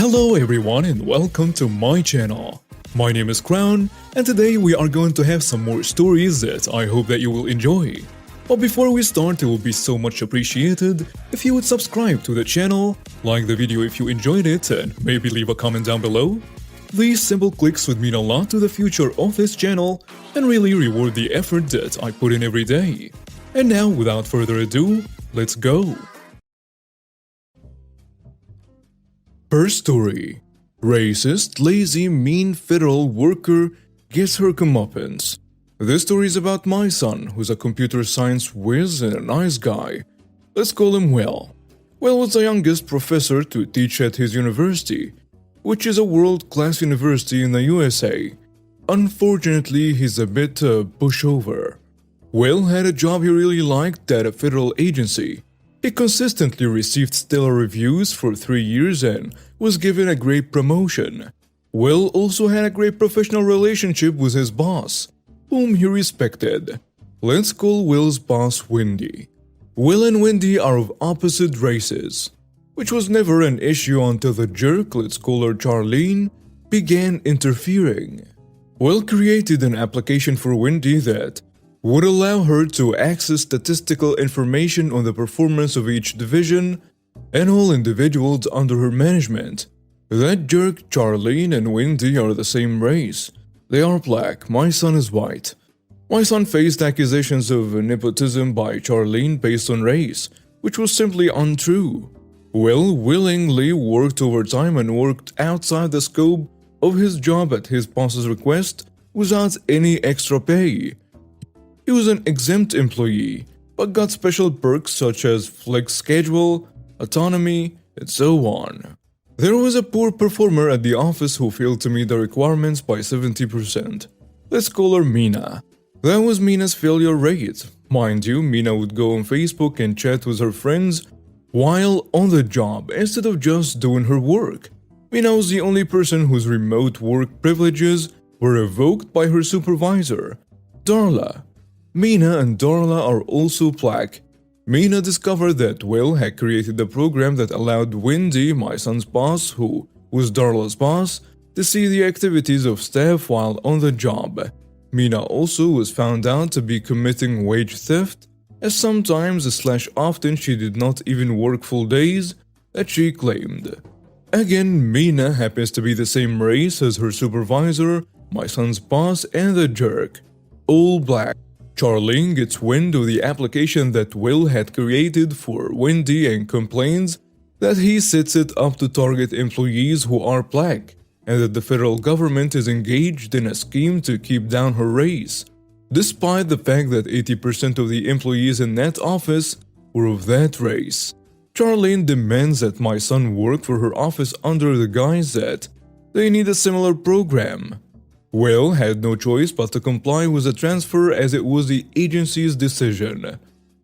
Hello everyone and welcome to my channel. My name is Crown and today we are going to have some more stories that I hope that you will enjoy. But before we start, it would be so much appreciated if you would subscribe to the channel, like the video if you enjoyed it, and maybe leave a comment down below. These simple clicks would mean a lot to the future of this channel and really reward the effort that I put in every day. And now, without further ado, let's go! First story. Racist, lazy, mean federal worker gets her comeuppance. This story is about my son, who's a computer science whiz and a nice guy. Let's call him Will. Will was the youngest professor to teach at his university, which is a world-class university in the USA. Unfortunately, he's a bit pushover. Will had a job he really liked at a federal agency. He consistently received stellar reviews for 3 years and was given a great promotion. Will also had a great professional relationship with his boss, whom he respected. Let's call Will's boss Wendy. Will and Wendy are of opposite races, which was never an issue until the jerk, let's call her Charlene, began interfering. Will created an application for Wendy that would allow her to access statistical information on the performance of each division and all individuals under her management. That jerk, Charlene, and Wendy are the same race. They are black, my son is white. My son faced accusations of nepotism by Charlene based on race, which was simply untrue. Will willingly worked overtime and worked outside the scope of his job at his boss's request without any extra pay. He was an exempt employee, but got special perks such as flex schedule, autonomy, and so on. There was a poor performer at the office who failed to meet the requirements by 70%. Let's call her Mina. That was Mina's failure rate. Mind you, Mina would go on Facebook and chat with her friends while on the job instead of just doing her work. Mina was the only person whose remote work privileges were revoked by her supervisor, Darla. Mina and Darla are also black. Mina discovered that Will had created a program that allowed Wendy, my son's boss, who was Darla's boss, to see the activities of staff while on the job. Mina also was found out to be committing wage theft, as sometimes/often she did not even work full days that she claimed. Again, Mina happens to be the same race as her supervisor, my son's boss, and the jerk. All black. Charlene gets wind of the application that Will had created for Wendy and complains that he sets it up to target employees who are black and that the federal government is engaged in a scheme to keep down her race, despite the fact that 80% of the employees in that office were of that race. Charlene demands that my son work for her office under the guise that they need a similar program. Will had no choice but to comply with the transfer as it was the agency's decision,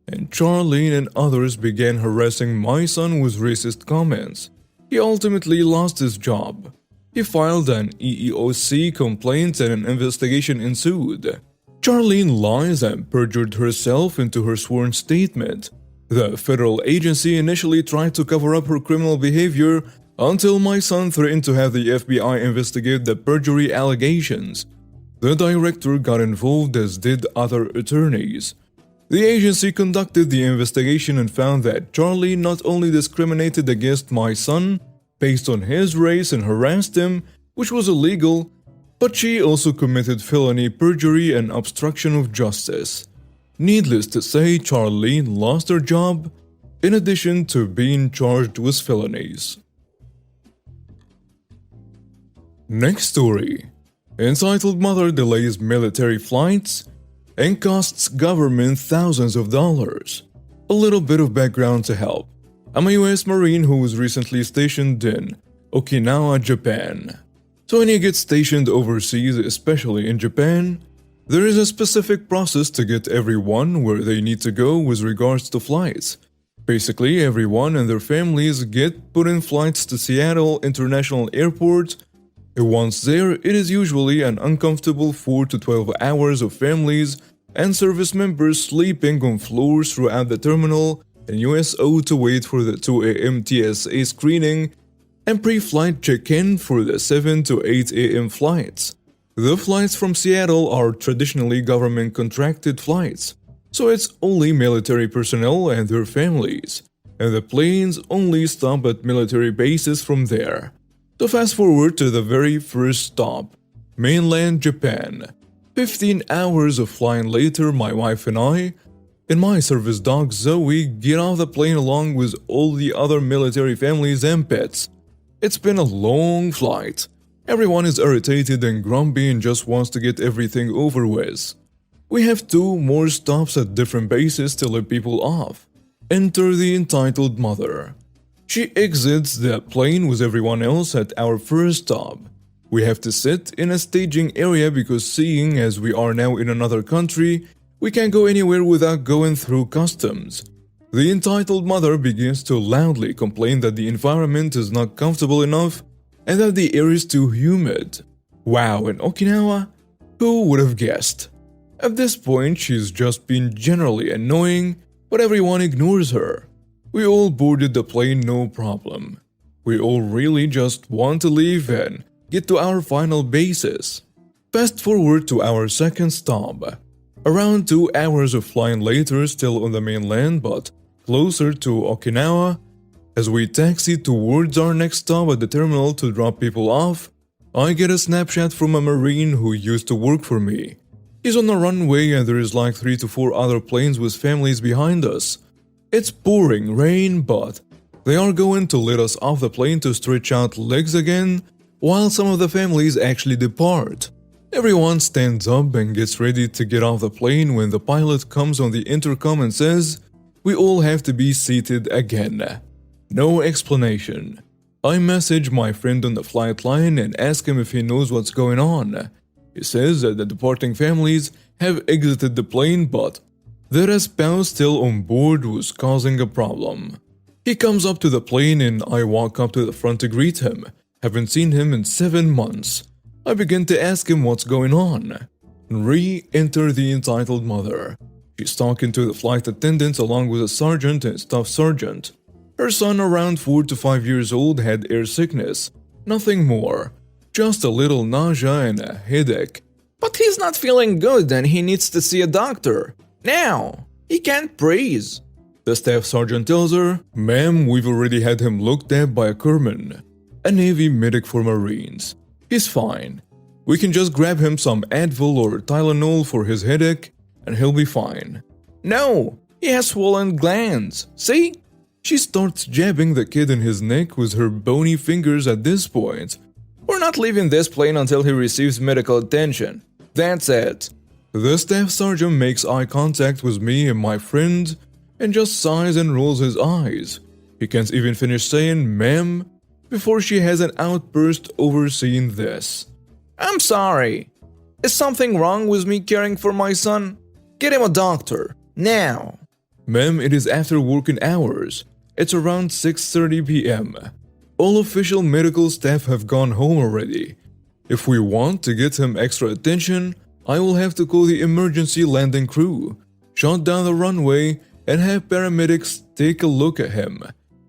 and Charlene and others began harassing my son with racist comments. He ultimately lost his job. He filed an EEOC complaint and an investigation ensued. Charlene lies and perjured herself into her sworn statement. The federal agency initially tried to cover up her criminal behavior until my son threatened to have the FBI investigate the perjury allegations. The director got involved, as did other attorneys. The agency conducted the investigation and found that Charlie not only discriminated against my son based on his race and harassed him, which was illegal, but she also committed felony perjury and obstruction of justice. Needless to say, Charlene lost her job, in addition to being charged with felonies. Next story. Entitled mother delays military flights and costs government thousands of dollars. A little bit of background to help. I'm a US Marine who was recently stationed in Okinawa, Japan. So when you get stationed overseas, especially in Japan, there is a specific process to get everyone where they need to go with regards to flights. Basically, everyone and their families get put in flights to Seattle International Airport. Once there, it is usually an uncomfortable 4 to 12 hours of families and service members sleeping on floors throughout the terminal, and USO to wait for the 2 a.m. TSA screening and pre-flight check-in for the 7 to 8 a.m. flights. The flights from Seattle are traditionally government-contracted flights, so it's only military personnel and their families, and the planes only stop at military bases from there. So fast forward to the very first stop, mainland Japan. 15 hours of flying later, my wife and I, and my service dog Zoe, get off the plane along with all the other military families and pets. It's been a long flight. Everyone is irritated and grumpy and just wants to get everything over with. We have 2 more stops at different bases to let people off. Enter the entitled mother. She exits the plane with everyone else at our first stop. We have to sit in a staging area because seeing as we are now in another country, we can't go anywhere without going through customs. The entitled mother begins to loudly complain that the environment is not comfortable enough and that the air is too humid. Wow, in Okinawa? Who would have guessed? At this point, she's just been generally annoying, but everyone ignores her. We all boarded the plane no problem. We all really just want to leave and get to our final bases. Fast forward to our second stop. Around 2 hours of flying later, still on the mainland but closer to Okinawa. As we taxi towards our next stop at the terminal to drop people off, I get a snapshot from a Marine who used to work for me. He's on the runway and there is like 3 to 4 other planes with families behind us. It's pouring rain, but they are going to let us off the plane to stretch out legs again, while some of the families actually depart. Everyone stands up and gets ready to get off the plane when the pilot comes on the intercom and says, "We all have to be seated again." No explanation. I message my friend on the flight line and ask him if he knows what's going on. He says that the departing families have exited the plane, but that a spouse still on board was causing a problem. He comes up to the plane and I walk up to the front to greet him. Haven't seen him in 7 months. I begin to ask him what's going on. Re-enter the entitled mother. She's talking to the flight attendants along with a sergeant and staff sergeant. Her son, around 4 to 5 years old, had air sickness. Nothing more. Just a little nausea and a headache. But he's not feeling good and he needs to see a doctor. Now! He can't breathe. The staff sergeant tells her, "Ma'am, we've already had him looked at by a corpsman, a Navy medic for Marines. He's fine. We can just grab him some Advil or Tylenol for his headache and he'll be fine." No! He has swollen glands. See? She starts jabbing the kid in his neck with her bony fingers at this point. "We're not leaving this plane until he receives medical attention. That's it." The staff sergeant makes eye contact with me and my friend and just sighs and rolls his eyes. He can't even finish saying "ma'am" before she has an outburst overseeing this. "I'm sorry. Is something wrong with me caring for my son? Get him a doctor. Now." "Ma'am, it is after working hours. It's around 6:30 p.m. All official medical staff have gone home already. If we want to get him extra attention, I will have to call the emergency landing crew, shut down the runway, and have paramedics take a look at him.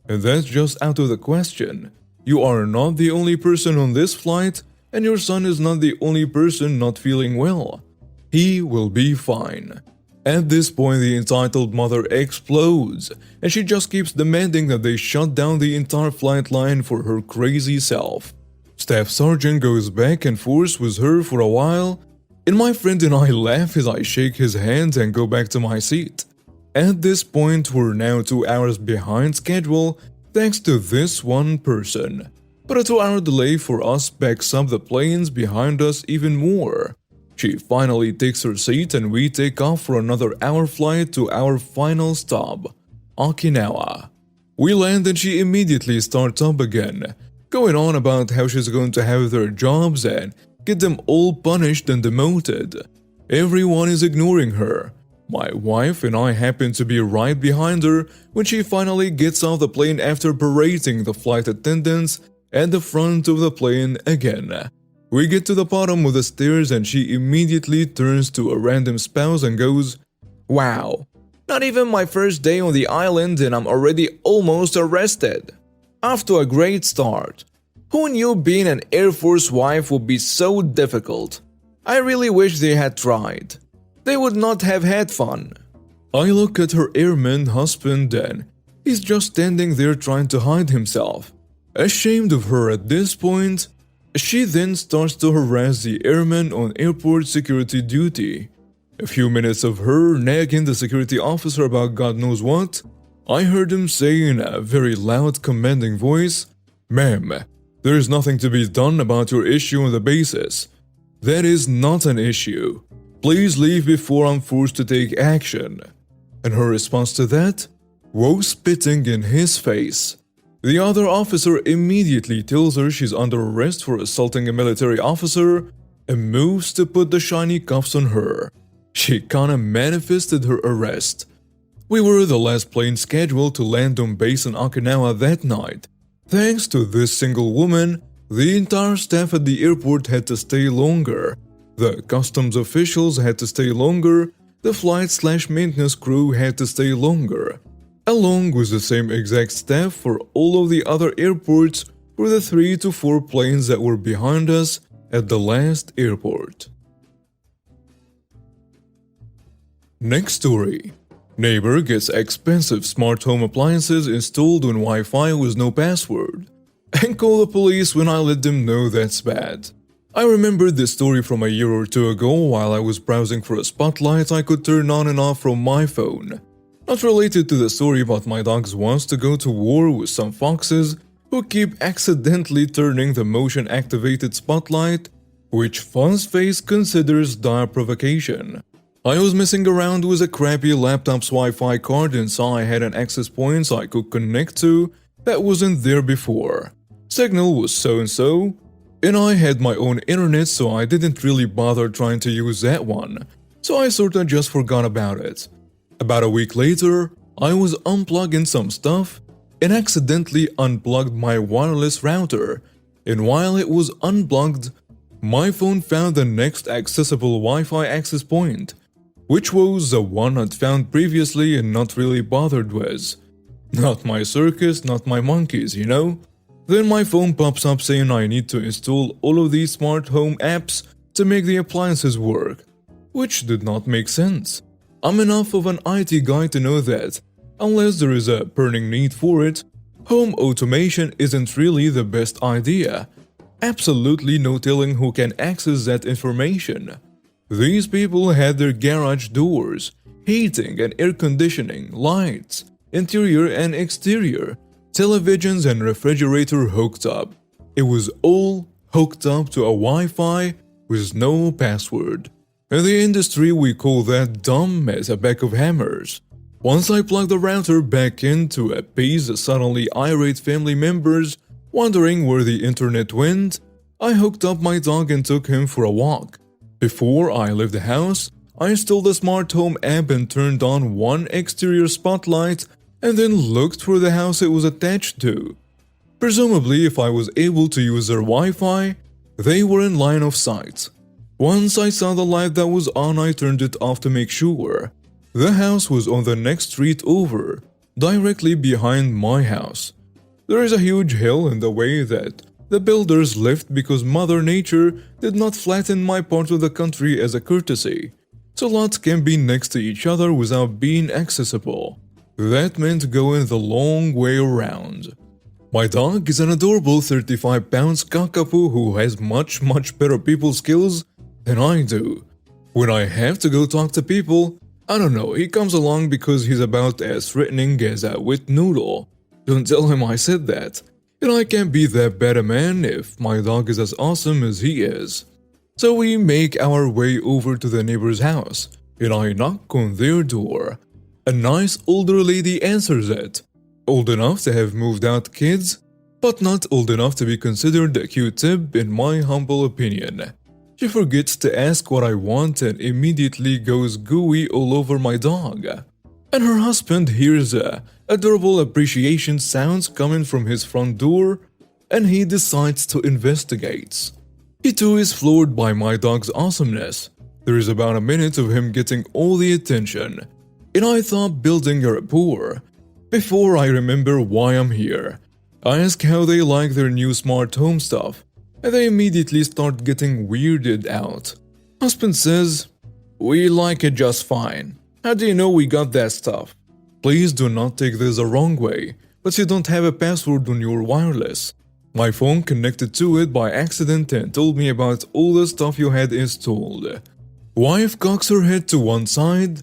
And that's just out of the question. You are not the only person on this flight, and your son is not the only person not feeling well. He will be fine." At this point, the entitled mother explodes, and she just keeps demanding that they shut down the entire flight line for her crazy self. Staff sergeant goes back and forth with her for a while, and my friend and I laugh as I shake his hand and go back to my seat. At this point, we're now 2 hours behind schedule thanks to this one person. But a 2-hour delay for us backs up the planes behind us even more. She finally takes her seat and we take off for another hour flight to our final stop, Okinawa. We land and she immediately starts up again, going on about how she's going to have their jobs and get them all punished and demoted. Everyone is ignoring her. My wife and I happen to be right behind her when she finally gets off the plane after berating the flight attendants at the front of the plane again. We get to the bottom of the stairs and she immediately turns to a random spouse and goes, "Wow, not even my first day on the island and I'm already almost arrested." Off to a great start. Who knew being an Air Force wife would be so difficult? I really wish they had tried. They would not have had fun. I look at her airman husband and he's just standing there trying to hide himself. Ashamed of her at this point, she then starts to harass the airman on airport security duty. A few minutes of her nagging the security officer about God knows what, I heard him say in a very loud commanding voice, "Ma'am, there is nothing to be done about your issue on the basis. That is not an issue. Please leave before I'm forced to take action." And her response to that? Woe spitting in his face. The other officer immediately tells her she's under arrest for assaulting a military officer and moves to put the shiny cuffs on her. She kinda manifested her arrest. We were the last plane scheduled to land on base in Okinawa that night. Thanks to this single woman, the entire staff at the airport had to stay longer. The customs officials had to stay longer, the flight/maintenance crew had to stay longer, along with the same exact staff for all of the other airports for the 3 to 4 planes that were behind us at the last airport. Next story. Neighbor gets expensive smart home appliances installed on Wi-Fi with no password, and call the police when I let them know that's bad. I remembered this story from a year or two ago while I was browsing for a spotlight I could turn on and off from my phone. Not related to the story about my dogs wants to go to war with some foxes who keep accidentally turning the motion-activated spotlight, which Fun's face considers dire provocation. I was messing around with a crappy laptop's Wi-Fi card and saw I had an access point I could connect to that wasn't there before. Signal was so-and-so, and I had my own internet so I didn't really bother trying to use that one, so I sorta just forgot about it. About a week later, I was unplugging some stuff and accidentally unplugged my wireless router, and while it was unplugged, my phone found the next accessible Wi-Fi access point, which was the one I'd found previously and not really bothered with. Not my circus, not my monkeys, you know? Then my phone pops up saying I need to install all of these smart home apps to make the appliances work, which did not make sense. I'm enough of an IT guy to know that, unless there is a burning need for it, home automation isn't really the best idea. Absolutely no telling who can access that information. These people had their garage doors, heating and air conditioning, lights, interior and exterior, televisions and refrigerator hooked up. It was all hooked up to a Wi-Fi with no password. In the industry, we call that dumb as a pack of hammers. Once I plugged the router back in to appease the suddenly irate family members wondering where the internet went, I hooked up my dog and took him for a walk. Before I left the house, I installed the smart home app and turned on one exterior spotlight and then looked for the house it was attached to. Presumably, if I was able to use their Wi-Fi, they were in line of sight. Once I saw the light that was on, I turned it off to make sure. The house was on the next street over, directly behind my house. There is a huge hill in the way that the builders left because Mother Nature did not flatten my part of the country as a courtesy, so lots can be next to each other without being accessible. That meant going the long way around. My dog is an adorable 35 pounds cockapoo who has much better people skills than I do. When I have to go talk to people, I don't know, he comes along because he's about as threatening as a wet noodle. Don't tell him I said that. And I can't be that bad a man if my dog is as awesome as he is. So we make our way over to the neighbor's house, and I knock on their door. A nice older lady answers it. Old enough to have moved out kids, but not old enough to be considered a Q-tip in my humble opinion. She forgets to ask what I want and immediately goes gooey all over my dog. And her husband hears adorable appreciation sounds coming from his front door, and he decides to investigate. He too is floored by my dog's awesomeness. There is about a minute of him getting all the attention, and I thought building a rapport. Before I remember why I'm here, I ask how they like their new smart home stuff, and they immediately start getting weirded out. Husband says, "We like it just fine. How do you know we got that stuff?" Please do not take this the wrong way, but you don't have a password on your wireless. My phone connected to it by accident and told me about all the stuff you had installed. Wife cocks her head to one side,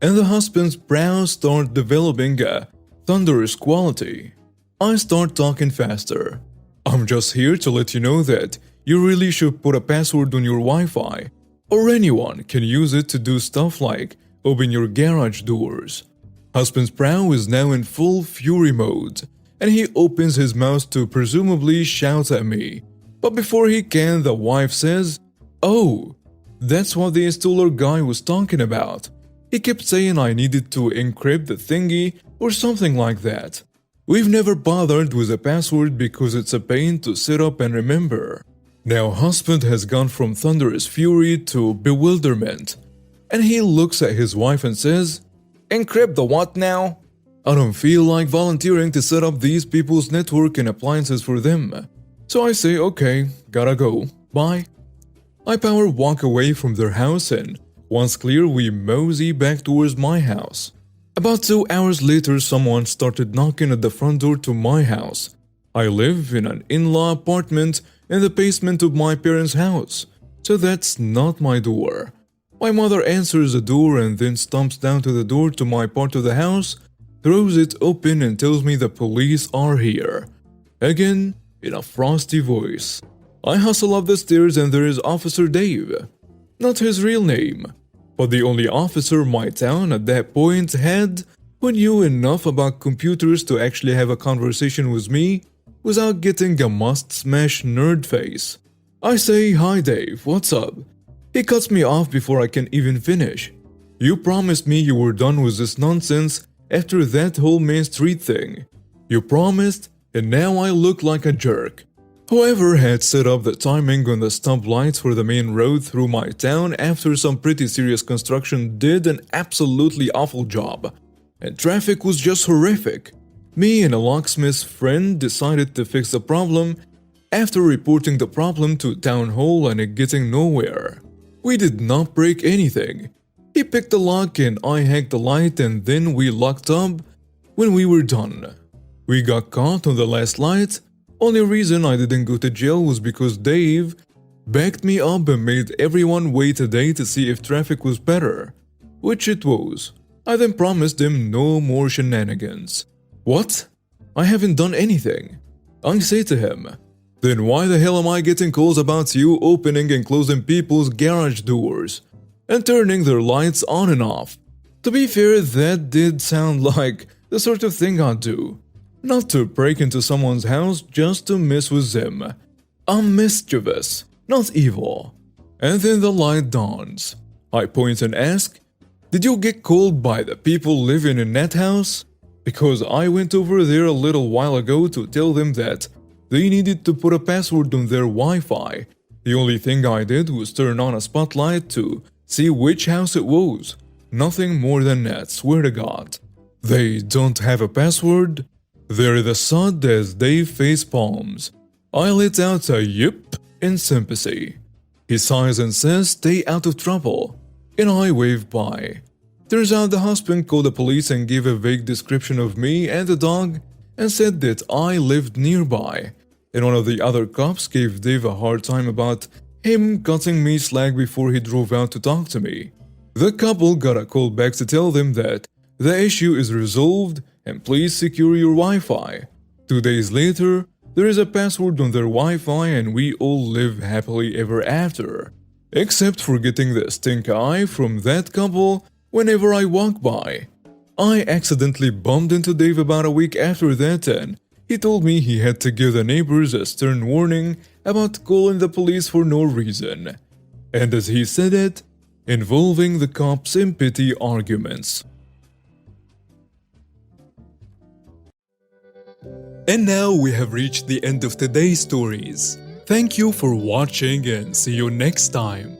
and the husband's brows start developing a thunderous quality. I start talking faster. "I'm just here to let you know that you really should put a password on your Wi-Fi, or anyone can use it to do stuff like open your garage doors." Husband's brow is now in full fury mode, and he opens his mouth to presumably shout at me. But before he can, the wife says, "Oh, that's what the installer guy was talking about. He kept saying I needed to encrypt the thingy or something like that. We've never bothered with a password because it's a pain to set up and remember." Now husband has gone from thunderous fury to bewilderment, and he looks at his wife and says, Encrypt the what now? "I don't feel like volunteering to set up these people's network and appliances for them. So I say, okay, gotta go, bye." I power walk away from their house, and once clear we mosey back towards my house. About 2 hours later, someone started knocking at the front door to my house. I live in an in-law apartment in the basement of my parents' house, so that's not my door. My mother answers the door and then stomps down to the door to my part of the house, throws it open and tells me the police are here. Again, in a frosty voice. I hustle up the stairs and there is Officer Dave. Not his real name, but the only officer my town at that point had who knew enough about computers to actually have a conversation with me without getting a must-smash nerd face. I say, "Hi Dave, what's up?" He cuts me off before I can even finish. "You promised me you were done with this nonsense after that whole Main Street thing. You promised, and now I look like a jerk." Whoever had set up the timing on the stop lights for the main road through my town after some pretty serious construction did an absolutely awful job, and traffic was just horrific. Me and a locksmith's friend decided to fix the problem after reporting the problem to town hall and it getting nowhere. We did not break anything. He picked the lock and I hacked the light, and then we locked up when we were done. We got caught on the last light. Only reason I didn't go to jail was because Dave backed me up and made everyone wait a day to see if traffic was better, which it was. I then promised him no more shenanigans. "What? I haven't done anything." I say to him, "Then why the hell am I getting calls about you opening and closing people's garage doors and turning their lights on and off?" To be fair, that did sound like the sort of thing I'd do. Not to break into someone's house just to mess with them. I'm mischievous, not evil. And then the light dawns. I point and ask, "Did you get called by the people living in that house?" Because I went over there a little while ago to tell them that they needed to put a password on their Wi-Fi. The only thing I did was turn on a spotlight to see which house it was. Nothing more than that, swear to God. They don't have a password? They're the sod as Dave face palms. I let out a yip in sympathy. He sighs and says, "Stay out of trouble," and I wave by. Turns out the husband called the police and gave a vague description of me and the dog and said that I lived nearby, and one of the other cops gave Dave a hard time about him cutting me slack before he drove out to talk to me. The couple got a call back to tell them that the issue is resolved and please secure your Wi-Fi. 2 days later, there is a password on their Wi-Fi and we all live happily ever after. Except for getting the stink eye from that couple whenever I walk by. I accidentally bumped into Dave about a week after that, and he told me he had to give the neighbors a stern warning about calling the police for no reason. And as he said it, involving the cops in petty arguments. And now we have reached the end of today's stories. Thank you for watching and see you next time.